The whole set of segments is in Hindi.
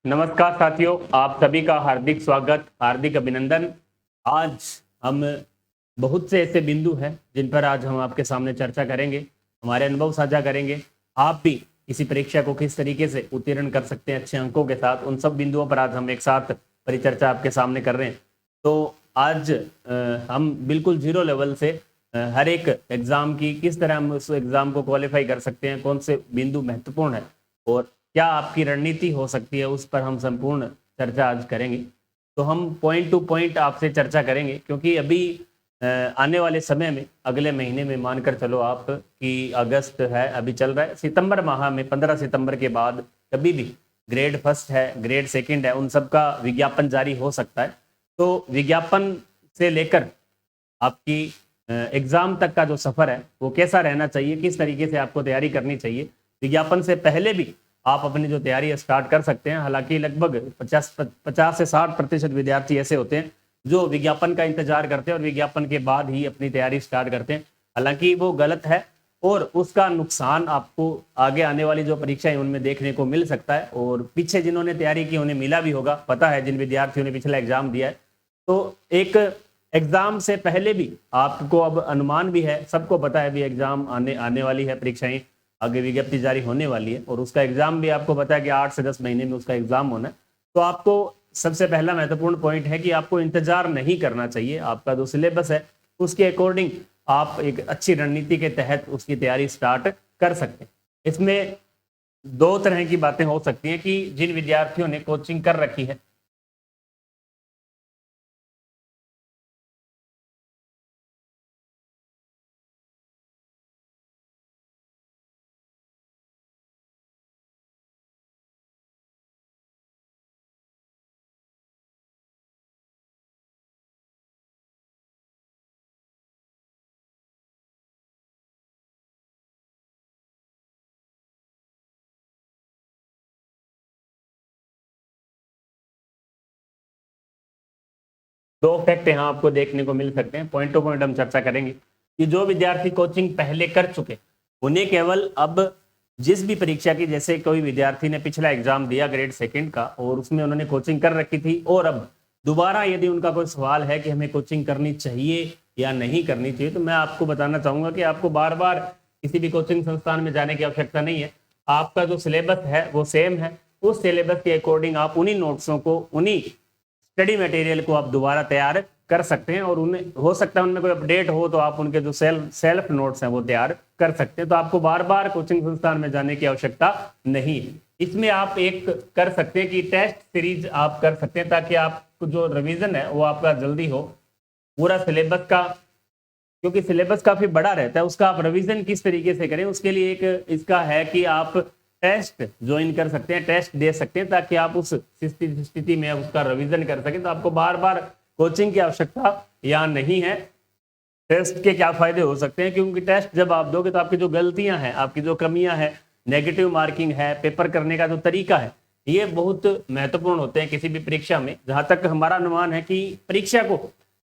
नमस्कार साथियों, आप सभी का हार्दिक स्वागत, हार्दिक अभिनंदन। आज हम बहुत से ऐसे बिंदु हैं जिन पर आज हम आपके सामने चर्चा करेंगे, हमारे अनुभव साझा करेंगे। आप भी किसी परीक्षा को किस तरीके से उत्तीर्ण कर सकते हैं अच्छे अंकों के साथ, उन सब बिंदुओं पर आज हम एक साथ परिचर्चा आपके सामने कर रहे हैं। तो आज हम बिल्कुल जीरो लेवल से हर एक एग्जाम की किस तरह हम उस एग्जाम को क्वालिफाई कर सकते हैं, कौन से बिंदु महत्वपूर्ण है और क्या आपकी रणनीति हो सकती है, उस पर हम संपूर्ण चर्चा आज करेंगे। तो हम पॉइंट टू पॉइंट आपसे चर्चा करेंगे, क्योंकि अभी आने वाले समय में, अगले महीने में मानकर चलो आप कि अगस्त है, अभी चल रहा है, सितंबर माह में 15 सितंबर के बाद कभी भी ग्रेड फर्स्ट है, ग्रेड सेकंड है, उन सब का विज्ञापन जारी हो सकता है। तो विज्ञापन से लेकर आपकी एग्जाम तक का जो सफर है वो कैसा रहना चाहिए, किस तरीके से आपको तैयारी करनी चाहिए, विज्ञापन से पहले भी आप अपनी जो तैयारी स्टार्ट कर सकते हैं। हालांकि लगभग 50 से 60% विद्यार्थी ऐसे होते हैं जो विज्ञापन का इंतजार करते हैं और विज्ञापन के बाद ही अपनी तैयारी स्टार्ट करते हैं। हालांकि वो गलत है और उसका नुकसान आपको आगे आने वाली जो परीक्षाएं उनमें देखने को मिल सकता है। और पीछे जिन्होंने तैयारी की उन्हें मिला भी होगा, पता है जिन विद्यार्थियों ने पिछला एग्जाम दिया है। तो एक एग्जाम से पहले भी आपको अब अनुमान भी है, सबको पता है भी एग्जाम आने वाली है, परीक्षाएं आगे विज्ञप्ति जारी होने वाली है और उसका एग्जाम भी आपको पता है कि 8 से 10 महीने में उसका एग्जाम होना है। तो आपको सबसे पहला महत्वपूर्ण पॉइंट है कि आपको इंतजार नहीं करना चाहिए। आपका जो सिलेबस है उसके अकॉर्डिंग आप एक अच्छी रणनीति के तहत उसकी तैयारी स्टार्ट कर सकते हैं। इसमें दो तरह की बातें हो सकती हैं कि जिन विद्यार्थियों ने कोचिंग कर रखी है, दो फैक्ट यहाँ आपको देखने को मिल सकते हैं। पॉइंट टू पॉइंट हम चर्चा करेंगे कि जो विद्यार्थी कोचिंग पहले कर चुके उन्हें केवल अब जिस भी परीक्षा की, जैसे कोई विद्यार्थी ने पिछला एग्जाम दिया ग्रेड सेकंड का और उसमें उन्होंने कोचिंग कर रखी थी और अब दोबारा यदि उनका कोई सवाल है कि हमें कोचिंग करनी चाहिए या नहीं करनी चाहिए, तो मैं आपको बताना चाहूंगा कि आपको बार बार किसी भी कोचिंग संस्थान में जाने की आवश्यकता नहीं है। आपका जो सिलेबस है वो सेम है, उस सिलेबस के अकॉर्डिंग आप उन्हीं नोट्सों को, उन्हीं स्टडी मटेरियल को आप दोबारा तैयार कर सकते हैं और उन्हें हो सकता है उनमें कोई अपडेट हो तो आप उनके जो सेल्फ नोट्स हैं वो तैयार कर सकते हैं। तो आपको बार बार कोचिंग संस्थान में जाने की आवश्यकता नहीं है। इसमें आप एक कर सकते हैं कि टेस्ट सीरीज आप कर सकते हैं, ताकि आपको जो रिवीजन है वो आपका जल्दी हो। पूरा सिलेबस का, क्योंकि सिलेबस काफी बड़ा रहता है, उसका आप रिवीजन किस तरीके से करें उसके लिए एक इसका है कि आप टेस्ट ज्वाइन कर सकते हैं, टेस्ट दे सकते हैं, ताकि आप उस स्थिति में उसका रिवीजन कर सकें। तो आपको बार बार कोचिंग की आवश्यकता या नहीं है। टेस्ट के क्या फायदे हो सकते हैं, क्योंकि टेस्ट जब आप दोगे तो आपकी जो गलतियां हैं, आपकी जो कमियां हैं, नेगेटिव मार्किंग है, पेपर करने का जो तरीका है, ये बहुत महत्वपूर्ण होते हैं किसी भी परीक्षा में। जहां तक हमारा अनुमान है कि परीक्षा को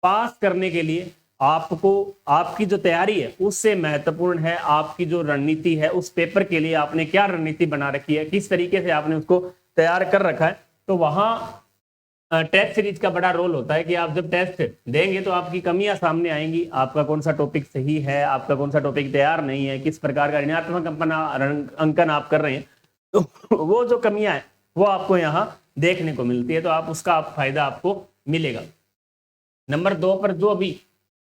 पास करने के लिए आपको, आपकी जो तैयारी है उससे महत्वपूर्ण है आपकी जो रणनीति है। उस पेपर के लिए आपने क्या रणनीति बना रखी है, किस तरीके से आपने उसको तैयार कर रखा है। तो वहां टेस्ट सीरीज का बड़ा रोल होता है कि आप जब टेस्ट देंगे तो आपकी कमियां सामने आएंगी, आपका कौन सा टॉपिक सही है, आपका कौन सा टॉपिक तैयार नहीं है, किस प्रकार का ऋणात्मक अंकन आप कर रहे हैं, तो वो जो कमियां हैं वो आपको यहाँ देखने को मिलती है। तो आप उसका फायदा आपको मिलेगा। नंबर 2 पर जो अभी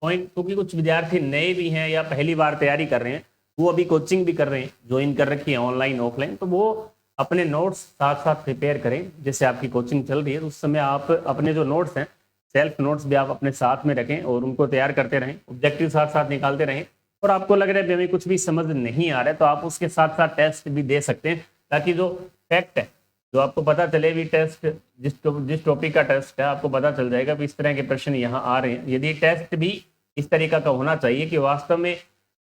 पॉइंट, क्योंकि कुछ विद्यार्थी नए भी हैं या पहली बार तैयारी कर रहे हैं, वो अभी कोचिंग भी कर रहे हैं, ज्वाइन कर रखी है ऑनलाइन ऑफलाइन, तो वो अपने नोट्स साथ साथ प्रिपेयर करें। जैसे आपकी कोचिंग चल रही है तो उस समय आप अपने जो नोट्स हैं, सेल्फ नोट्स भी आप अपने साथ में रखें और उनको तैयार करते रहें, ऑब्जेक्टिव साथ साथ निकालते रहें। और आपको लग रहा है हमें कुछ भी समझ नहीं आ रहा है तो आप उसके साथ साथ टेस्ट भी दे सकते हैं, ताकि जो फैक्ट है, जो आपको पता चले भी, टेस्ट जिस टॉपिक का टेस्ट है आपको पता चल जाएगा कि इस तरह के प्रश्न यहाँ आ रहे हैं। यदि टेस्ट भी इस तरीका का होना चाहिए कि वास्तव में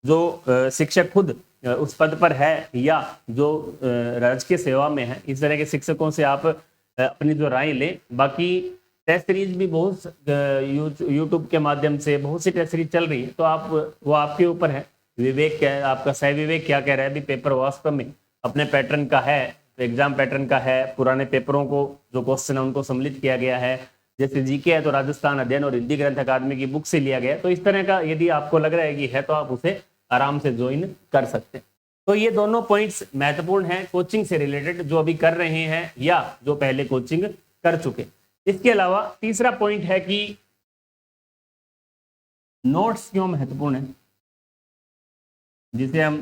जो शिक्षक खुद उस पद पर है या जो राजकीय सेवा में है, इस तरह के शिक्षकों से आप अपनी जो राय लें। बाकी टेस्ट सीरीज भी बहुत यूट्यूब के माध्यम से बहुत सी टेस्ट सीरीज चल रही है, तो आप, वो आपके ऊपर है, विवेक क्या है आपका, सह विवेक क्या कह रहा है भी, पेपर वास्तव में अपने पैटर्न का है, एग्जाम पैटर्न का है, पुराने पेपरों को जो क्वेश्चन है उनको सम्मिलित किया गया है। जैसे जीके है तो राजस्थान अध्ययन और हिंदी ग्रंथ अकादमी की बुक से लिया गया है। तो इस तरह का यदि आपको लग रहा है कि है तो आप उसे आराम से ज्वाइन कर सकते हैं। तो ये दोनों पॉइंट्स महत्वपूर्ण हैं कोचिंग से रिलेटेड, जो अभी कर रहे हैं या जो पहले कोचिंग कर चुके। इसके अलावा तीसरा पॉइंट है कि नोट्स क्यों महत्वपूर्ण है, जिसे हम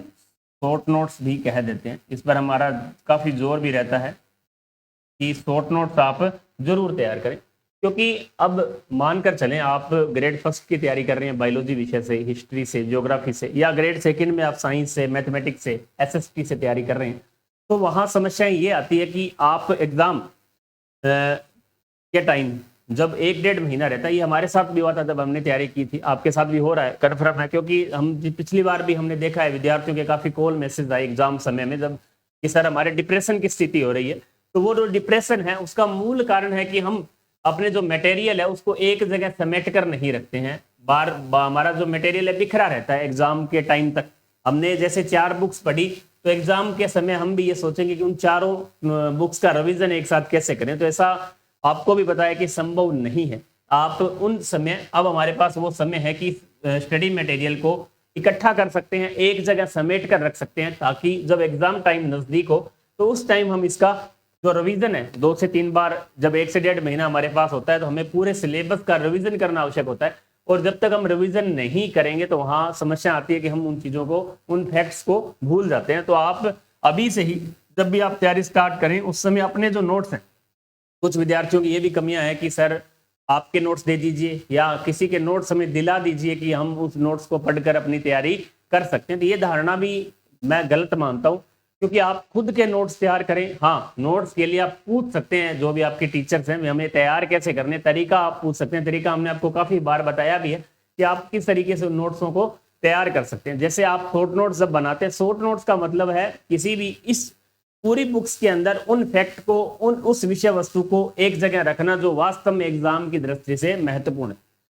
शॉर्ट नोट्स भी कह देते हैं। इस पर हमारा काफ़ी जोर भी रहता है कि शॉर्ट नोट्स आप जरूर तैयार करें, क्योंकि अब मानकर चलें आप ग्रेड फर्स्ट की तैयारी कर रहे हैं बायोलॉजी विषय से, हिस्ट्री से, ज्योग्राफी से, या ग्रेड सेकंड में आप साइंस से, मैथमेटिक्स से, एसएसटी से तैयारी कर रहे हैं, तो वहाँ समस्या ये आती है कि आप एग्ज़ाम के टाइम जब 1-1.5 महीना रहता है, ये हमारे साथ भी हुआ था जब हमने तैयारी की थी, आपके साथ भी हो रहा है, कन्फर्म है, क्योंकि हम पिछली बार भी हमने देखा है विद्यार्थियों के काफ़ी कॉल मैसेज आए एग्जाम समय में जब कि सर हमारे डिप्रेशन की स्थिति हो रही है। तो वो जो डिप्रेशन है उसका मूल कारण है कि हम अपने जो मटेरियल है उसको एक जगह समेट कर नहीं रखते हैं। हमारा जो मटेरियल है बिखरा रहता है एग्जाम के टाइम तक। हमने जैसे 4 बुक्स पढ़ी तो एग्जाम के समय हम भी ये सोचेंगे कि उन चारों बुक्स का रिवीजन एक साथ कैसे करें, तो ऐसा आपको भी पता है कि संभव नहीं है। आप उन समय, अब हमारे पास वो समय है कि स्टडी मटेरियल को इकट्ठा कर सकते हैं, एक जगह समेट कर रख सकते हैं, ताकि जब एग्जाम टाइम नजदीक हो तो उस टाइम हम इसका जो रिवीजन है 2 से 3 बार, जब 1 से 1.5 महीना हमारे पास होता है तो हमें पूरे सिलेबस का रिवीजन करना आवश्यक होता है। और जब तक हम रिवीजन नहीं करेंगे तो वहाँ समस्या आती है कि हम उन चीज़ों को, उन फैक्ट्स को भूल जाते हैं। तो आप अभी से ही जब भी आप तैयारी स्टार्ट करें उस समय अपने जो नोट्स हैं, कुछ विद्यार्थियों की ये भी कमियां हैं कि सर आपके नोट्स दे दीजिए या किसी के नोट्स हमें दिला दीजिए कि हम उस नोट्स को पढ़कर अपनी तैयारी कर सकते हैं। तो ये धारणा भी मैं गलत मानता हूँ, क्योंकि आप खुद के नोट्स तैयार करें। हाँ, नोट्स के लिए आप पूछ सकते हैं जो भी आपके टीचर्स हैं, हमें तैयार कैसे करने, तरीका आप पूछ सकते हैं। तरीका हमने आपको काफ़ी बार बताया भी है कि आप किस तरीके से नोट्सों को तैयार कर सकते हैं। जैसे आप शॉर्ट नोट्स जब बनाते हैं, शॉर्ट नोट्स का मतलब है किसी भी इस पूरी बुक्स के अंदर उन फैक्ट को, उस विषय वस्तु को एक जगह रखना जो वास्तव में एग्जाम की दृष्टि से महत्वपूर्ण है।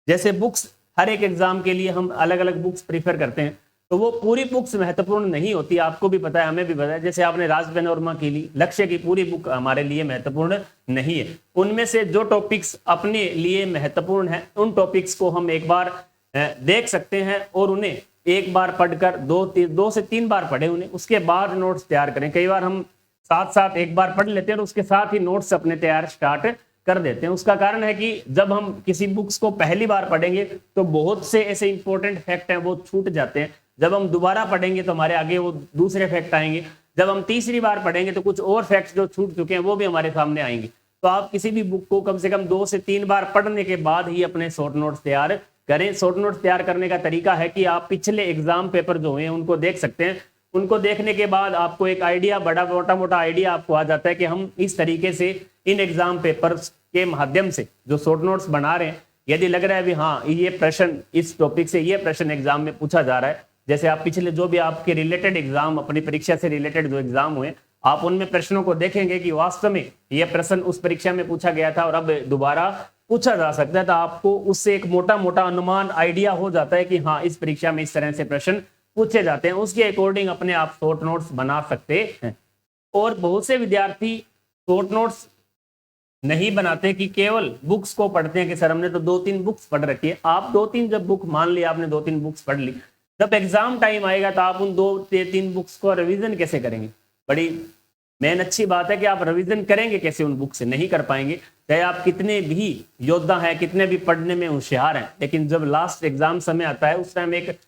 जैसे बुक्स, हर एक एग्जाम के लिए हम अलग अलग बुक्स प्रीफर करते हैं, तो वो पूरी बुक्स महत्वपूर्ण नहीं होती, आपको भी पता है, हमें भी पता है। जैसे आपने राज पेनोरमा के लिए लक्ष्य की पूरी बुक हमारे लिए महत्वपूर्ण नहीं है। उनमें से जो टॉपिक्स अपने लिए महत्वपूर्ण है उन टॉपिक्स को हम एक बार देख सकते हैं और उन्हें एक बार पढ़कर 2 से 3 बार पढ़े उन्हें, उसके बाद नोट्स तैयार करें। कई बार हम साथ साथ एक बार पढ़ लेते हैं और उसके साथ ही नोट्स अपने तैयार स्टार्ट कर देते हैं। उसका कारण है कि जब हम किसी बुक्स को पहली बार पढ़ेंगे तो बहुत से ऐसे इंपॉर्टेंट फैक्ट हैं वो छूट जाते हैं। जब हम दोबारा पढ़ेंगे तो हमारे आगे वो दूसरे फैक्ट आएंगे। जब हम तीसरी बार पढ़ेंगे तो कुछ और फैक्ट्स जो छूट चुके हैं वो भी हमारे सामने आएंगे। तो आप किसी भी बुक को कम से कम 2 से 3 बार पढ़ने के बाद ही अपने शॉर्ट नोट्स तैयार करें। शॉर्ट नोट्स तैयार करने का तरीका है कि आप पिछले एग्जाम पेपर जो हुए उनको देख सकते हैं। उनको देखने के बाद आपको एक आइडिया, बड़ा मोटा आइडिया आपको आ जाता है कि हम इस तरीके से इन एग्जाम पेपर्स के माध्यम से जो शॉर्ट नोट्स बना रहे हैं, यदि लग रहा है भी हाँ ये प्रश्न, इस टॉपिक से ये प्रश्न एग्जाम में पूछा जा रहा है, जैसे आप पिछले जो भी आपके रिलेटेड एग्जाम, अपनी परीक्षा से रिलेटेड जो एग्जाम हुए, आप उनमें प्रश्नों को देखेंगे कि वास्तव में यह प्रश्न उस परीक्षा में पूछा गया था और अब दोबारा पूछा जा सकता है, तो आपको उससे एक मोटा अनुमान, आइडिया हो जाता है कि हाँ इस परीक्षा में इस तरह से प्रश्न पूछे जाते हैं। उसके अकॉर्डिंग अपने आप शॉर्ट नोट्स बना सकते हैं। और बहुत से विद्यार्थी शॉर्ट नोट्स नहीं बनाते कि केवल बुक्स को पढ़ते हैं कि सर हमने तो 2-3 बुक्स पढ़ रखी है। आप 2-3 जब बुक, मान लिया आपने 2-3 बुक्स पढ़ ली, जब एग्जाम टाइम आएगा तो आप उन 2-3 बुक्स को रिवीजन कैसे करेंगे? बड़ी मेन अच्छी बात है कि आप रिवीजन करेंगे कैसे? उन बुक से नहीं कर पाएंगे। चाहे आप कितने भी योद्धा हैं, कितने भी पढ़ने में होशियार हैं, लेकिन जब लास्ट एग्जाम समय आता है उस टाइम एक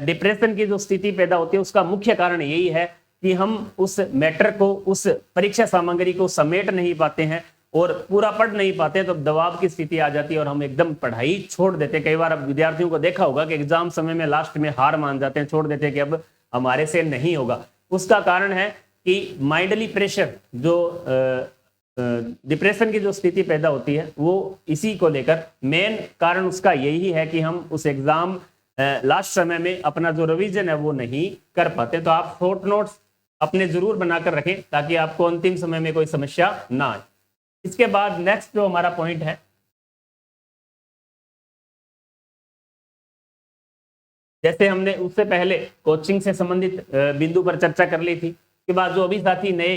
डिप्रेशन की जो स्थिति पैदा होती है, उसका मुख्य कारण यही है कि हम उस मैटर को, उस परीक्षा सामग्री को समेट नहीं पाते हैं और पूरा पढ़ नहीं पाते, तो दबाव की स्थिति आ जाती है और हम एकदम पढ़ाई छोड़ देते हैं। कई बार अब विद्यार्थियों को देखा होगा कि एग्जाम समय में लास्ट में हार मान जाते हैं, छोड़ देते हैं कि अब हमारे से नहीं होगा। उसका कारण है कि माइंडली प्रेशर, जो डिप्रेशन की जो स्थिति पैदा होती है वो इसी को लेकर, मेन कारण उसका यही है कि हम उस एग्जाम लास्ट समय में अपना जो रिवीजन है वो नहीं कर पाते। तो आप शॉर्ट नोट्स अपने जरूर बनाकर रखें ताकि आपको अंतिम समय में कोई समस्या ना आए। इसके बाद नेक्स्ट जो हमारा पॉइंट है, जैसे हमने उससे पहले कोचिंग से संबंधित बिंदु पर चर्चा कर ली थी, के बाद जो अभी साथी नए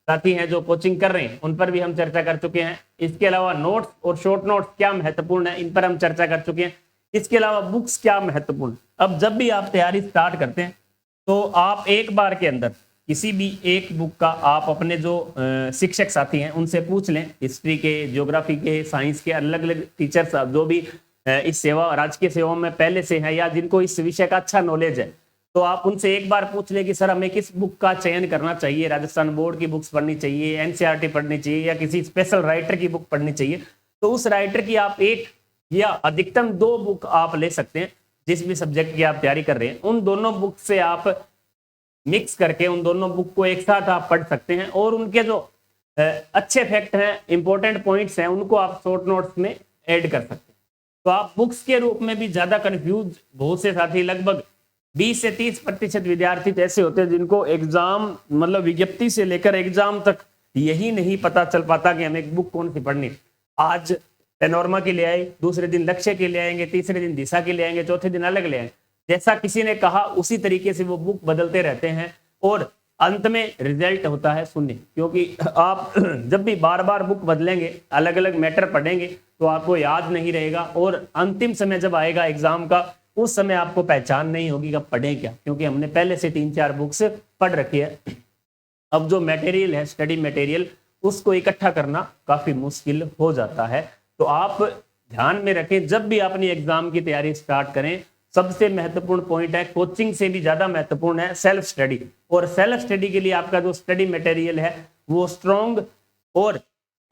साथी हैं जो कोचिंग कर रहे हैं उन पर भी हम चर्चा कर चुके हैं। इसके अलावा नोट्स और शॉर्ट नोट्स क्या महत्वपूर्ण है, इन पर हम चर्चा कर चुके हैं। इसके अलावा बुक्स क्या महत्वपूर्ण। अब जब भी आप तैयारी स्टार्ट करते हैं तो आप एक बार के अंदर किसी भी एक बुक का आप अपने जो शिक्षक साथी हैं उनसे पूछ लें, हिस्ट्री के, ज्योग्राफी के, साइंस के अलग अलग टीचर्स जो भी इस सेवा राजकीय सेवाओं में पहले से हैं या जिनको इस विषय का अच्छा नॉलेज है, तो आप उनसे एक बार पूछ लें कि सर हमें किस बुक का चयन करना चाहिए, राजस्थान बोर्ड की बुक्स पढ़नी चाहिए, एनसीईआरटी पढ़नी चाहिए या किसी स्पेशल राइटर की बुक पढ़नी चाहिए। तो उस राइटर की आप एक या अधिकतम 2 बुक आप ले सकते हैं। जिस भी सब्जेक्ट की आप तैयारी कर रहे हैं उन दोनों बुक से आप मिक्स करके उन दोनों बुक को एक साथ आप पढ़ सकते हैं और उनके जो अच्छे फैक्ट हैं, इंपॉर्टेंट पॉइंट्स हैं, उनको आप शॉर्ट नोट्स में ऐड कर सकते हैं। तो आप बुक्स के रूप में भी ज्यादा कंफ्यूज, बहुत से साथी लगभग 20 से 30% विद्यार्थी तो ऐसे होते हैं जिनको एग्जाम मतलब विज्ञप्ति से लेकर एग्जाम तक यही नहीं पता चल पाता कि हमें एक बुक कौन सी पढ़नी। आज पेनोरमा के लिए आए, दूसरे दिन लक्ष्य के लिए आएंगे, तीसरे दिन दिशा के लिए आएंगे, चौथे दिन अलग ले आएंगे। जैसा किसी ने कहा उसी तरीके से वो बुक बदलते रहते हैं और अंत में रिजल्ट होता है शून्य। क्योंकि आप जब भी बार बार बुक बदलेंगे, अलग अलग मैटर पढ़ेंगे तो आपको याद नहीं रहेगा और अंतिम समय जब आएगा एग्जाम का उस समय आपको पहचान नहीं होगी कि पढ़ें क्या, क्योंकि हमने पहले से 3-4 बुक्स पढ़ रखी है। अब जो मटेरियल है, स्टडी मटेरियल, उसको इकट्ठा करना काफी मुश्किल हो जाता है। तो आप ध्यान में रखें जब भी अपनी एग्जाम की तैयारी स्टार्ट करें, सबसे महत्वपूर्ण पॉइंट है, कोचिंग से भी ज्यादा महत्वपूर्ण है सेल्फ स्टडी। और सेल्फ स्टडी के लिए आपका जो स्टडी मटेरियल है वो स्ट्रॉन्ग और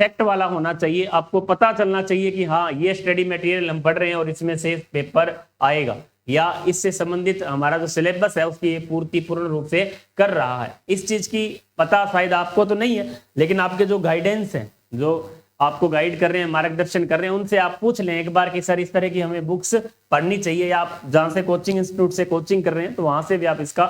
फैक्ट वाला होना चाहिए। आपको पता चलना चाहिए कि हाँ ये स्टडी मटेरियल हम पढ़ रहे हैं और इसमें से पेपर आएगा या इससे संबंधित हमारा जो सिलेबस है उसकी पूर्ति पूर्ण रूप से कर रहा है। इस चीज की पता शायद आपको तो नहीं है, लेकिन आपके जो गाइडेंस हैं, जो आपको गाइड कर रहे हैं, मार्गदर्शन कर रहे हैं, उनसे आप पूछ लें एक बार कि सर इस तरह की हमें बुक्स पढ़नी चाहिए, या आप जहां से कोचिंग इंस्टीट्यूट से कोचिंग कर रहे हैं तो वहां से भी आप इसका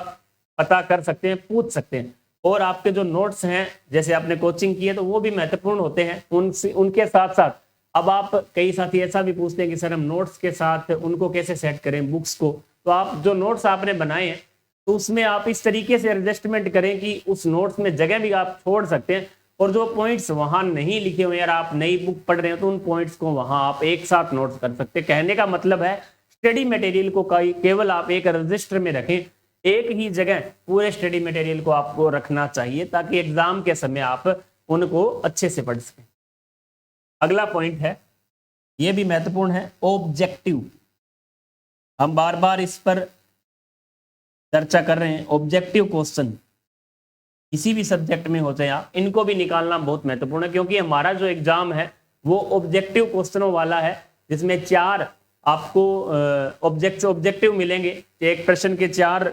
पता कर सकते हैं, पूछ सकते हैं। और आपके जो नोट्स हैं, जैसे आपने कोचिंग की है तो वो भी महत्वपूर्ण होते हैं। उनसे उनके साथ साथ अब आप कई साथी ऐसा भी पूछते हैं कि सर हम नोट्स के साथ उनको कैसे सेट करें बुक्स को। तो आप जो नोट्स आपने बनाए हैं तो उसमें आप इस तरीके से एडजस्टमेंट करें कि उस नोट्स में जगह भी आप छोड़ सकते हैं और जो पॉइंट्स वहां नहीं लिखे हुए यार आप नई बुक पढ़ रहे हैं तो उन पॉइंट्स को वहां आप एक साथ नोट्स कर सकते हैं। कहने का मतलब है स्टडी मटेरियल को केवल आप एक रजिस्टर में रखें, एक ही जगह पूरे स्टडी मटेरियल को आपको रखना चाहिए ताकि एग्जाम के समय आप उनको अच्छे से पढ़ सकें। अगला पॉइंट है, यह भी महत्वपूर्ण है, ऑब्जेक्टिव। हम बार बार इस पर चर्चा कर रहे हैं। ऑब्जेक्टिव क्वेश्चन किसी भी सब्जेक्ट में होते हैं आप, इनको भी निकालना बहुत महत्वपूर्ण है क्योंकि हमारा जो एग्जाम है वो ऑब्जेक्टिव क्वेश्चनों वाला है, जिसमें 4 आपको ऑब्जेक्टिव मिलेंगे। एक प्रश्न के 4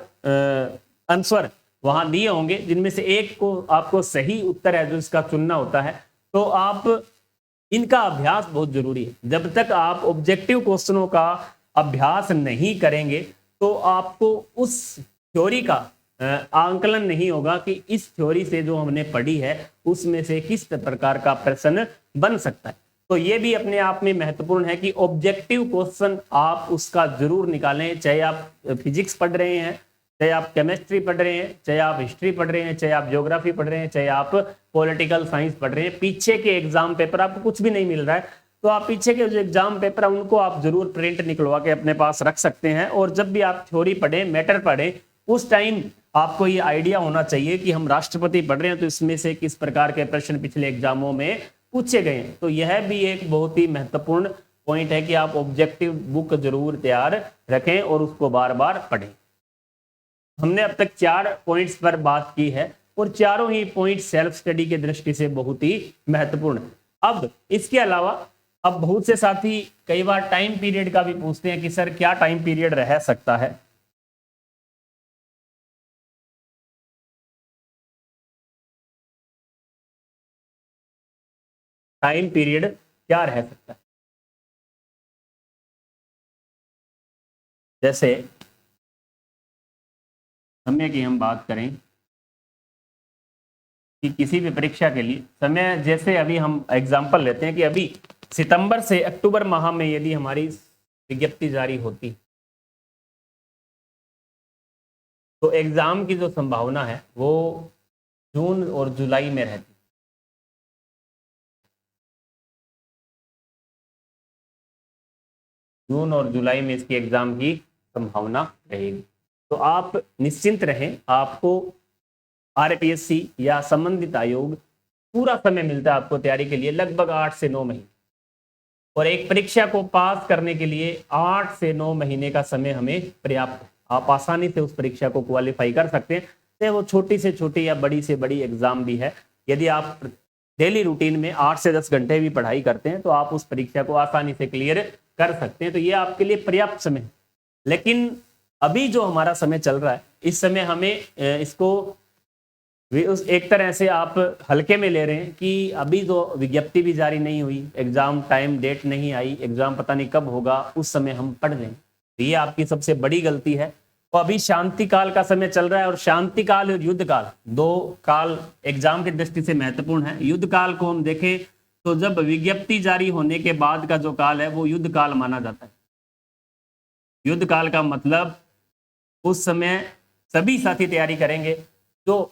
आंसर वहां दिए होंगे जिनमें से एक को आपको सही उत्तर है जो इसका चुनना होता है। तो आप इनका अभ्यास बहुत जरूरी है। जब तक आप ऑब्जेक्टिव क्वेश्चनों का अभ्यास नहीं करेंगे तो आपको उस थ्योरी का आंकलन नहीं होगा कि इस थ्योरी से जो हमने पढ़ी है उसमें से किस प्रकार का प्रश्न बन सकता है। तो ये भी अपने आप में महत्वपूर्ण है कि ऑब्जेक्टिव क्वेश्चन आप उसका जरूर निकालें, चाहे आप फिजिक्स पढ़ रहे हैं, चाहे आप केमिस्ट्री पढ़ रहे हैं, चाहे आप हिस्ट्री पढ़ रहे हैं, चाहे आप ज्योग्राफी पढ़ रहे हैं, चाहे आप पॉलिटिकल साइंस पढ़ रहे हैं। पीछे के एग्जाम पेपर आपको कुछ भी नहीं मिल रहा है तो आप पीछे के जो एग्जाम पेपर है उनको आप जरूर प्रिंट निकलवा के अपने पास रख सकते हैं। और जब भी आप थ्योरी पढ़ें, मैटर पढ़ें, उस टाइम आपको ये आइडिया होना चाहिए कि हम राष्ट्रपति पढ़ रहे हैं तो इसमें से किस प्रकार के प्रश्न पिछले एग्जामों में पूछे गए हैं। तो यह भी एक बहुत ही महत्वपूर्ण पॉइंट है कि आप ऑब्जेक्टिव बुक जरूर तैयार रखें और उसको बार बार पढ़ें। हमने अब तक 4 पॉइंट्स पर बात की है और चारों ही पॉइंट सेल्फ स्टडी के दृष्टि से बहुत ही महत्वपूर्ण। अब इसके अलावा अब बहुत से साथी कई बार टाइम पीरियड का भी पूछते हैं कि सर क्या टाइम पीरियड रह सकता है। टाइम पीरियड क्या रह सकता है? जैसे समय की हम बात करें कि किसी भी परीक्षा के लिए समय, जैसे अभी हम एग्जांपल लेते हैं कि अभी सितंबर से अक्टूबर माह में यदि हमारी विज्ञप्ति जारी होती तो एग्जाम की जो संभावना है वो जून और जुलाई में रहती। जून और जुलाई में इसकी एग्जाम की संभावना रहेगी। तो आप निश्चिंत रहें, आपको आरपीएससी या संबंधित आयोग पूरा समय मिलता है आपको तैयारी के लिए, लगभग 8 से 9 महीने। और एक परीक्षा को पास करने के लिए 8 से 9 महीने का समय हमें पर्याप्त है। आप आसानी से उस परीक्षा को क्वालिफाई कर सकते हैं, चाहे वो छोटी से छोटी या बड़ी से बड़ी एग्जाम भी है। यदि आप डेली रूटीन में 8 से 10 घंटे भी पढ़ाई करते हैं तो आप उस परीक्षा को आसानी से क्लियर कर सकते हैं। तो ये आपके लिए पर्याप्त समय है। लेकिन अभी जो हमारा समय चल रहा है, इस समय हमें इसको उस एक तरह से आप हल्के में ले रहे हैं कि अभी जो विज्ञप्ति भी जारी नहीं हुई, एग्जाम टाइम डेट नहीं आई, एग्जाम पता नहीं कब होगा, उस समय हम पढ़ लें, तो ये आपकी सबसे बड़ी गलती है। तो अभी शांति काल का समय चल रहा है, और शांति काल और युद्ध काल, दो काल एग्जाम की दृष्टि से महत्वपूर्ण है। युद्ध काल को हम देखें तो जब विज्ञप्ति जारी होने के बाद का जो काल है वो युद्ध काल माना जाता है। युद्ध काल का मतलब उस समय सभी साथी तैयारी करेंगे, जो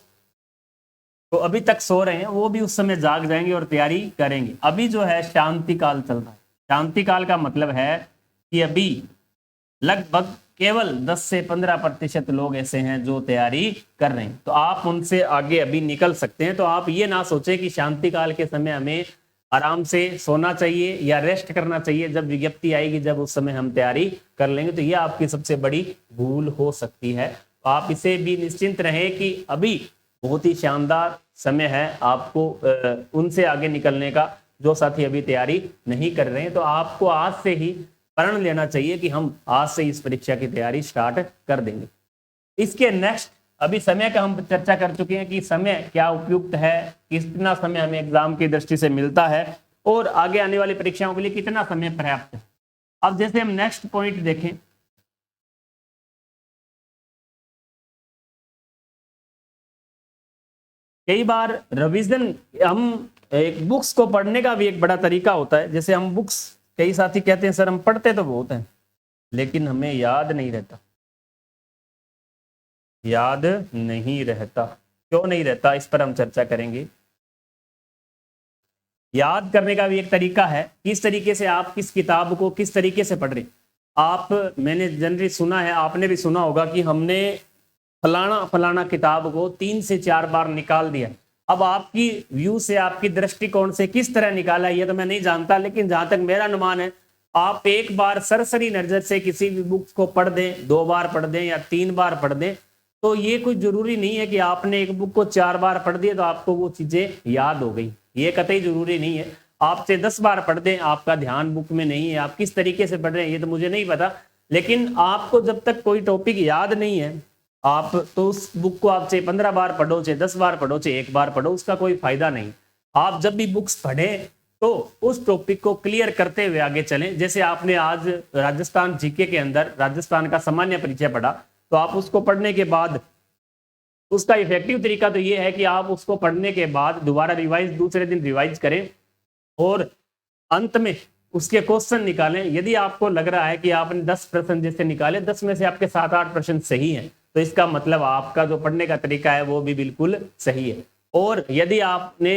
तो अभी तक सो रहे हैं वो भी उस समय जाग जाएंगे और तैयारी करेंगे। अभी जो है शांति काल चल रहा है। शांति काल का मतलब है कि अभी लगभग केवल 10 से 15% लोग ऐसे हैं जो तैयारी कर रहे हैं, तो आप उनसे आगे अभी निकल सकते हैं। तो आप ये ना सोचें कि शांति काल के समय हमें आराम से सोना चाहिए या रेस्ट करना चाहिए, जब विज्ञप्ति आएगी जब उस समय हम तैयारी कर लेंगे, तो ये आपकी सबसे बड़ी भूल हो सकती है। तो आप इसे भी निश्चिंत रहें कि अभी बहुत ही शानदार समय है आपको उनसे आगे निकलने का जो साथी अभी तैयारी नहीं कर रहे हैं। तो आपको आज से ही प्रण लेना चाहिए कि हम आज से इस परीक्षा की तैयारी स्टार्ट कर देंगे। इसके नेक्स्ट, अभी समय का हम चर्चा कर चुके हैं कि समय क्या उपयुक्त है, कितना समय हमें एग्जाम की दृष्टि से मिलता है, और आगे आने वाली परीक्षाओं के लिए कितना समय पर्याप्त है। अब जैसे हम नेक्स्ट पॉइंट देखें, कई बार रिवीजन, हम एक बुक्स को पढ़ने का भी एक बड़ा तरीका होता है। जैसे हम बुक्स, कई साथी कहते हैं सर हम पढ़ते तो बहुत हैं लेकिन हमें याद नहीं रहता। याद नहीं रहता, क्यों नहीं रहता, इस पर हम चर्चा करेंगे। याद करने का भी एक तरीका है, किस तरीके से आप किस किताब को किस तरीके से पढ़ रहे। आप, मैंने जनरली सुना है, आपने भी सुना होगा कि हमने फलाना फलाना किताब को 3 से 4 बार निकाल दिया। अब आपकी व्यू से, आपकी दृष्टिकोण से किस तरह निकाला है ये तो मैं नहीं जानता, लेकिन जहां तक मेरा अनुमान है, आप एक बार सरसरी नजर से किसी भी बुक को पढ़ दें, 2 बार पढ़ दें या 3 बार पढ़ दें, तो ये कोई जरूरी नहीं है कि आपने एक बुक को 4 बार पढ़ दिया तो आपको वो चीजें याद हो गई। ये कतई जरूरी नहीं है। आप चाहे 10 बार पढ़ दें, आपका ध्यान बुक में नहीं है, आप किस तरीके से पढ़ रहे हैं ये तो मुझे नहीं पता, लेकिन आपको जब तक कोई टॉपिक याद नहीं है, आप तो उस बुक को आप चाहे 15 बार पढ़ो, चाहे 10 बार पढ़ो, चाहे 1 बार पढ़ो, उसका कोई फायदा नहीं। आप जब भी बुक्स पढ़ें तो उस टॉपिक को क्लियर करते हुए आगे चलें। जैसे आपने आज राजस्थान जीके के अंदर राजस्थान का सामान्य परिचय पढ़ा, तो आप उसको पढ़ने के बाद उसका इफेक्टिव तरीका तो ये है कि आप उसको पढ़ने के बाद दोबारा रिवाइज, दूसरे दिन रिवाइज करें और अंत में उसके क्वेश्चन निकालें। यदि आपको लग रहा है कि आपने 10 प्रश्न जैसे निकाले, 10 में से आपके 7-8 प्रश्न सही हैं, तो इसका मतलब आपका जो पढ़ने का तरीका है वो भी बिल्कुल सही है। और यदि आपने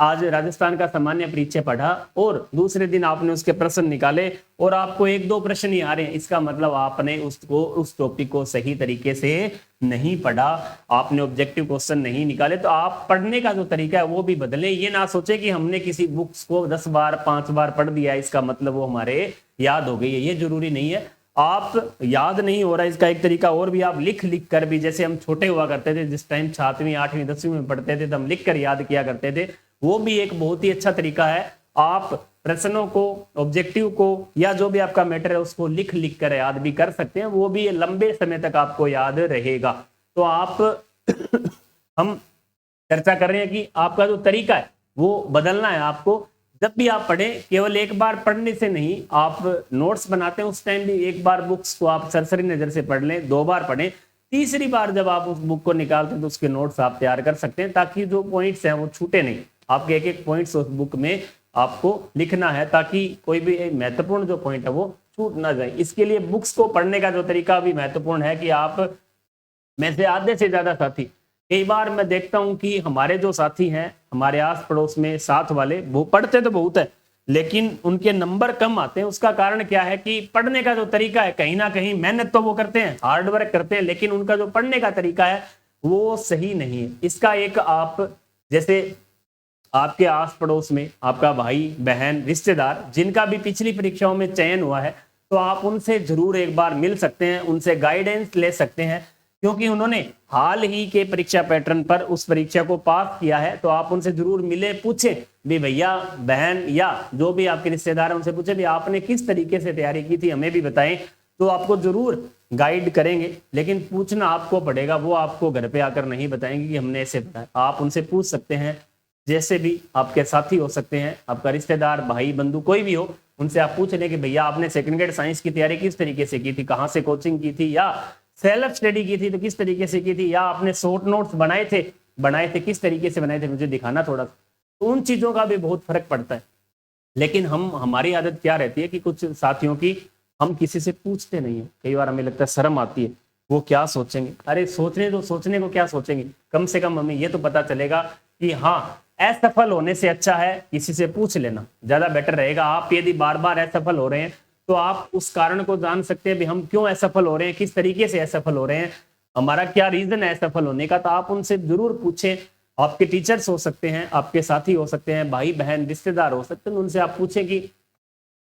आज राजस्थान का सामान्य परिचय पढ़ा और दूसरे दिन आपने उसके प्रश्न निकाले और आपको 1-2 प्रश्न ही आ रहे हैं, इसका मतलब आपने उस टॉपिक को सही तरीके से नहीं पढ़ा, आपने ऑब्जेक्टिव क्वेश्चन नहीं निकाले। तो आप पढ़ने का जो तरीका है वो भी बदलें। ये ना सोचे कि हमने किसी बुक्स को 10 बार 5 बार पढ़ दिया, इसका मतलब वो हमारे याद हो गई है, ये जरूरी नहीं है। आप याद नहीं हो रहा, इसका एक तरीका और भी, आप लिख लिख कर भी, जैसे हम छोटे हुआ करते थे, जिस टाइम 7वीं 8वीं 10वीं में पढ़ते थे तो हम लिख कर याद किया करते थे, वो भी एक बहुत ही अच्छा तरीका है। आप प्रश्नों को, ऑब्जेक्टिव को या जो भी आपका मैटर है उसको लिख लिख कर याद भी कर सकते हैं, वो भी लंबे समय तक आपको याद रहेगा। तो आप हम चर्चा कर रहे हैं कि आपका जो तरीका है वो बदलना है। आपको जब भी आप पढ़ें, केवल एक बार पढ़ने से नहीं, आप नोट्स बनाते हैं उस टाइम भी एक बार बुक्स को आप सरसरी नजर से पढ़ लें, 2 बार पढ़ें, तीसरी बार जब आप उस बुक को निकालते हैं तो उसके नोट्स आप तैयार कर सकते हैं, ताकि जो पॉइंट्स हैं वो छूटे नहीं। आपके एक एक पॉइंट्स उस बुक में आपको लिखना है ताकि कोई भी महत्वपूर्ण जो पॉइंट है वो छूट ना जाए। इसके लिए बुक्स को पढ़ने का जो तरीका भी महत्वपूर्ण है कि आप में से आधे से ज्यादा साथी कई बार मैं देखता हूं कि हमारे जो साथी हैं, हमारे आस पड़ोस में साथ वाले, वो पढ़ते तो बहुत है लेकिन उनके नंबर कम आते हैं। उसका कारण क्या है कि पढ़ने का जो तरीका है, कहीं ना कहीं मेहनत तो वो करते हैं, हार्ड वर्क करते हैं, लेकिन उनका जो पढ़ने का तरीका है वो सही नहीं है। इसका एक, आप जैसे आपके आस पड़ोस में आपका भाई बहन रिश्तेदार जिनका भी पिछली परीक्षाओं में चयन हुआ है, तो आप उनसे जरूर एक बार मिल सकते हैं, उनसे गाइडेंस ले सकते हैं, क्योंकि उन्होंने हाल ही के परीक्षा पैटर्न पर उस परीक्षा को पास किया है। तो आप उनसे जरूर मिले, पूछे भी भैया बहन या जो भी आपके रिश्तेदार हैं उनसे पूछे भी आपने किस तरीके से तैयारी की थी, हमें भी बताएं, तो आपको जरूर गाइड करेंगे। लेकिन पूछना आपको पड़ेगा, वो आपको घर पे आकर नहीं बताएंगे कि हमने ऐसे बताया। आप उनसे पूछ सकते हैं, जैसे भी आपके साथी हो सकते हैं, आपका रिश्तेदार, भाई बंधु कोई भी हो, उनसे आप पूछ लें कि भैया आपने सेकंड ग्रेड साइंस की तैयारी किस तरीके से की थी, कहाँ से कोचिंग की थी, या सेल्फ स्टडी की थी तो किस तरीके से की थी, या आपने शॉर्ट नोट्स बनाए थे किस तरीके से बनाए थे, मुझे दिखाना थोड़ा। तो उन चीजों का भी बहुत फर्क पड़ता है। लेकिन हमारी आदत क्या रहती है कि कुछ साथियों की, हम किसी से पूछते नहीं है। कई बार हमें लगता है शर्म आती है, वो क्या सोचेंगे। अरे सोचने को क्या सोचेंगे, कम से कम हमें ये तो पता चलेगा कि हाँ, असफल होने से अच्छा है किसी से पूछ लेना, ज्यादा बेटर रहेगा। आप यदि बार बार असफल हो रहे हैं तो आप उस कारण को जान सकते हैं भी हम क्यों असफल हो रहे हैं, किस तरीके से असफल हो रहे हैं, हमारा क्या रीजन है असफल होने का। तो आप उनसे जरूर पूछें। आपके टीचर्स हो सकते हैं, आपके साथी हो सकते हैं, भाई बहन रिश्तेदार हो सकते हैं, उनसे आप पूछें कि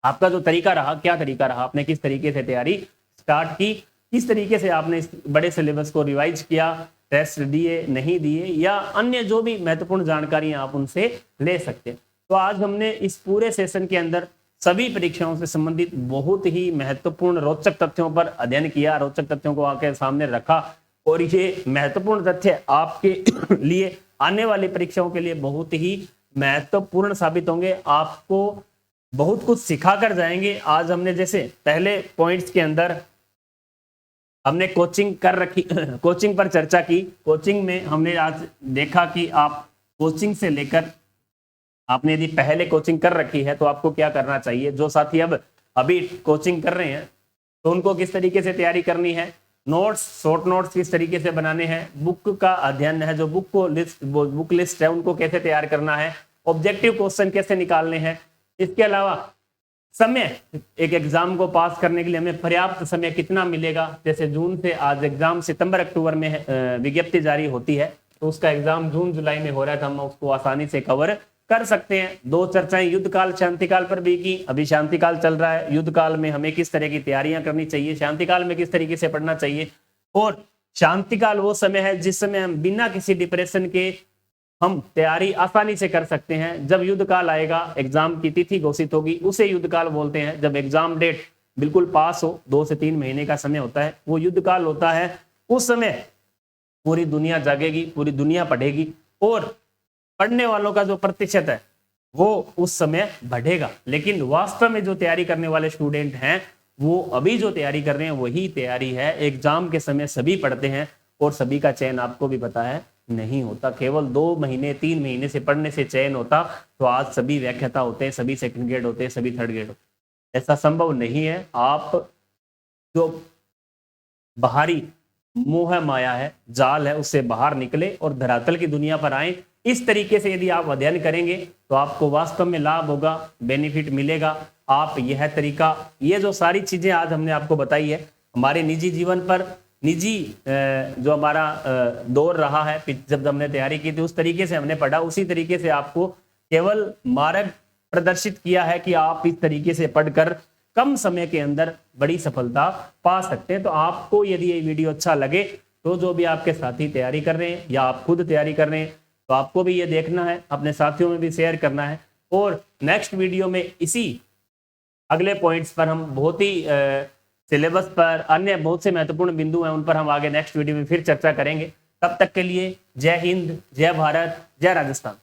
आपका जो तरीका रहा, क्या तरीका रहा, आपने किस तरीके से तैयारी स्टार्ट की, किस तरीके से आपने इस बड़े सिलेबस को रिवाइज किया, टेस्ट दिए नहीं दिए, या अन्य जो भी महत्वपूर्ण जानकारी आप उनसे ले सकते हैं। तो आज हमने इस पूरे सेशन के अंदर सभी परीक्षाओं से संबंधित बहुत ही महत्वपूर्ण रोचक तथ्यों पर अध्ययन किया, रोचक तथ्यों को आपके सामने रखा, और ये महत्वपूर्ण तथ्य आपके लिए आने वाली परीक्षाओं के लिए बहुत ही महत्वपूर्ण साबित होंगे, आपको बहुत कुछ सिखा कर जाएंगे। आज हमने जैसे पहले पॉइंट्स के अंदर हमने कोचिंग कर रखी कोचिंग पर चर्चा की। कोचिंग में हमने आज देखा कि आप कोचिंग से लेकर, आपने यदि पहले कोचिंग कर रखी है तो आपको क्या करना चाहिए। जो साथी अब अभी कोचिंग कर रहे हैं तो उनको किस तरीके से तैयारी करनी है, नोट्स, शॉर्ट नोट्स किस तरीके से बनाने हैं, बुक का अध्ययन है, जो बुक लिस्ट है उनको कैसे तैयार करना है, ऑब्जेक्टिव क्वेश्चन कैसे निकालने हैं। इसके अलावा समय, एक एग्जाम को पास करने के लिए हमें पर्याप्त समय कितना मिलेगा। जैसे जून से आज एग्जाम सितंबर अक्टूबर में विज्ञप्ति जारी होती है, तो उसका एग्जाम जून जुलाई में हो रहा है, तो हम उसको आसानी से कवर कर सकते हैं। दो चर्चाएं युद्ध काल शांति काल पर भी की। अभी शांति काल चल रहा है, युद्ध काल में हमें किस तरह की तैयारियां करनी चाहिए, शांति काल में किस तरीके से पढ़ना चाहिए। और शांति काल वो समय है जिस समय हम बिना किसी डिप्रेशन के हम तैयारी आसानी से कर सकते हैं। जब युद्ध काल आएगा, एग्जाम की तिथि घोषित होगी, उसे युद्ध काल बोलते हैं। जब एग्जाम डेट बिल्कुल पास हो, 2 से 3 महीने का समय होता है, वो युद्ध काल होता है। उस समय पूरी दुनिया जागेगी, पूरी दुनिया पढ़ेगी, और पढ़ने वालों का जो प्रतिशत है वो उस समय बढ़ेगा। लेकिन वास्तव में जो तैयारी करने वाले स्टूडेंट हैं, वो अभी जो तैयारी कर रहे हैं वही तैयारी है। एग्जाम के समय सभी पढ़ते हैं और सभी का चयन आपको भी पता है नहीं होता। केवल 2 महीने 3 महीने से पढ़ने से चयन होता तो आज सभी व्याख्याता होते हैं, सभी सेकंड ग्रेड होते हैं, सभी थर्ड ग्रेड होते हैं। ऐसा संभव नहीं है। आप जो बाहरी मोह माया है, जाल है, उससे बाहर निकले और धरातल की दुनिया पर आए। इस तरीके से यदि आप अध्ययन करेंगे तो आपको वास्तव में लाभ होगा, बेनिफिट मिलेगा। आप यह तरीका, ये जो सारी चीजें आज हमने आपको बताई है, हमारे निजी जीवन पर, निजी जो हमारा दौर रहा है, जब हमने तैयारी की थी उस तरीके से हमने पढ़ा, उसी तरीके से आपको केवल मार्ग प्रदर्शित किया है कि आप इस तरीके से पढ़कर कम समय के अंदर बड़ी सफलता पा सकते हैं। तो आपको यदि ये वीडियो अच्छा लगे तो जो भी आपके साथी तैयारी कर रहे हैं या आप खुद तैयारी कर रहे हैं, तो आपको भी ये देखना है, अपने साथियों में भी शेयर करना है। और नेक्स्ट वीडियो में इसी अगले पॉइंट्स पर हम बहुत ही सिलेबस पर अन्य बहुत से महत्वपूर्ण बिंदु हैं, उन पर हम आगे नेक्स्ट वीडियो में फिर चर्चा करेंगे। तब तक के लिए जय हिंद, जय भारत, जय राजस्थान।